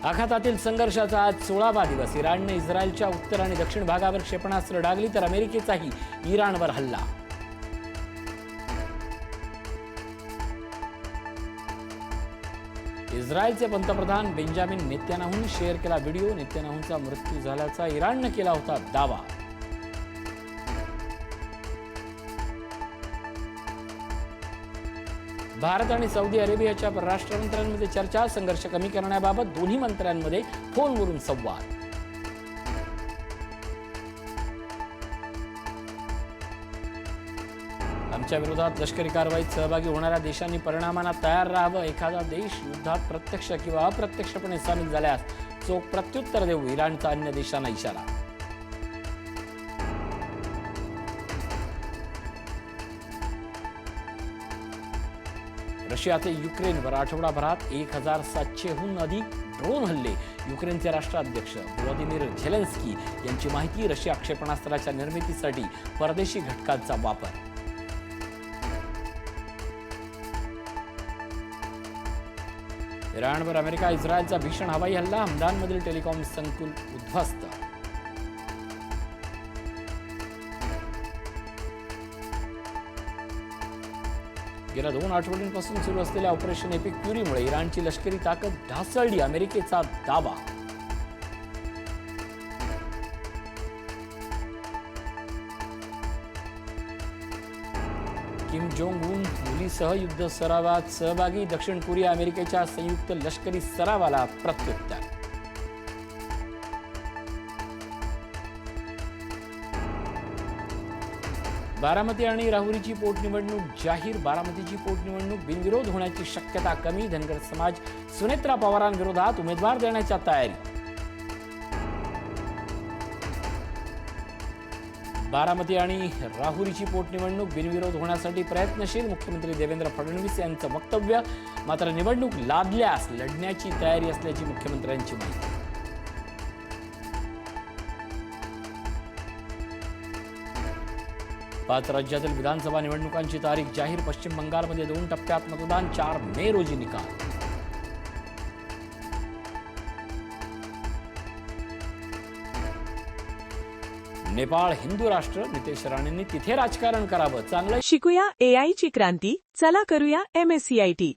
आखातातील संघर्षाचा आज 16वा दिवस. इराणने इस्रायलच्या उत्तर आणि दक्षिण भागावर क्षेपणास्त्र डागली तर अमेरिकेचाही इराणवर हल्ला. इस्रायलचे पंतप्रधान बेंजामिन नेतन्याहूंनी शेअर केला व्हिडिओ. नेतन्याहूंचा मृत्यू झाल्याचा इराणने केला होता दावा. भारत आणि सौदी अरेबियाच्या परराष्ट्र मंत्र्यांमध्ये चर्चा. संघर्ष कमी करण्याबाबत दोन्ही मंत्र्यांमध्ये फोनवरून संवाद. आमच्या विरोधात लष्करी कारवाईत सहभागी होणाऱ्या देशांनी परिणामांना तयार राहावं. एखादा देश युद्धात प्रत्यक्ष किंवा अप्रत्यक्षपणे सामील झाल्यास चोख प्रत्युत्तर देऊ. इराणचा अन्य देशांना इशारा. रशियाचे युक्रेनवर आठवडाभरात 1700हून अधिक ड्रोन हल्ले. युक्रेनचे राष्ट्राध्यक्ष व्लादिमीर झेलेन्स्की यांची माहिती. रशिया क्षेपणास्त्राच्या निर्मितीसाठी परदेशी घटकांचा वापर. इराणवर अमेरिका इस्रायलचा भीषण हवाई हल्ला. हमदानमधील टेलिकॉम संकुल उद्ध्वस्त. गेल्या 2 आठवड्यांपासून सुरू असलेल्या ऑपरेशन एपिक फ्युरीमुळे इराणची लष्करी ताकद ढासळली. अमेरिकेचा दावा. किम जोंग उन मुलीसह युद्ध सरावात सहभागी. दक्षिण कोरिया अमेरिकेच्या संयुक्त लष्करी सरावाला प्रत्युत्तर. बारामती आणि राहुरीची पोटनिवडणूक जाहीर. बारामतीची पोटनिवडणूक बिनविरोध होण्याची शक्यता कमी. धनगर समाज सुनेत्रा पवारांविरोधात उमेदवार देण्याच्या तयारी. बारामती आणि राहुरीची पोटनिवडणूक बिनविरोध होण्यासाठी प्रयत्नशील. मुख्यमंत्री देवेंद्र फडणवीस यांचं वक्तव्य. मात्र निवडणूक लादल्यास लढण्याची तयारी असल्याची मुख्यमंत्र्यांची माहिती. 5 राज्यातील विधानसभा निवडणुकांची तारीख जाहीर. पश्चिम बंगालमध्ये 2 टप्प्यात मतदान. 4 मे रोजी निकाल. नेपाळ हिंदू राष्ट्र. नितेश राणेंनी तिथे राजकारण करावं. चांगलं शिकूया AI ची क्रांती. चला करूया MSCIT.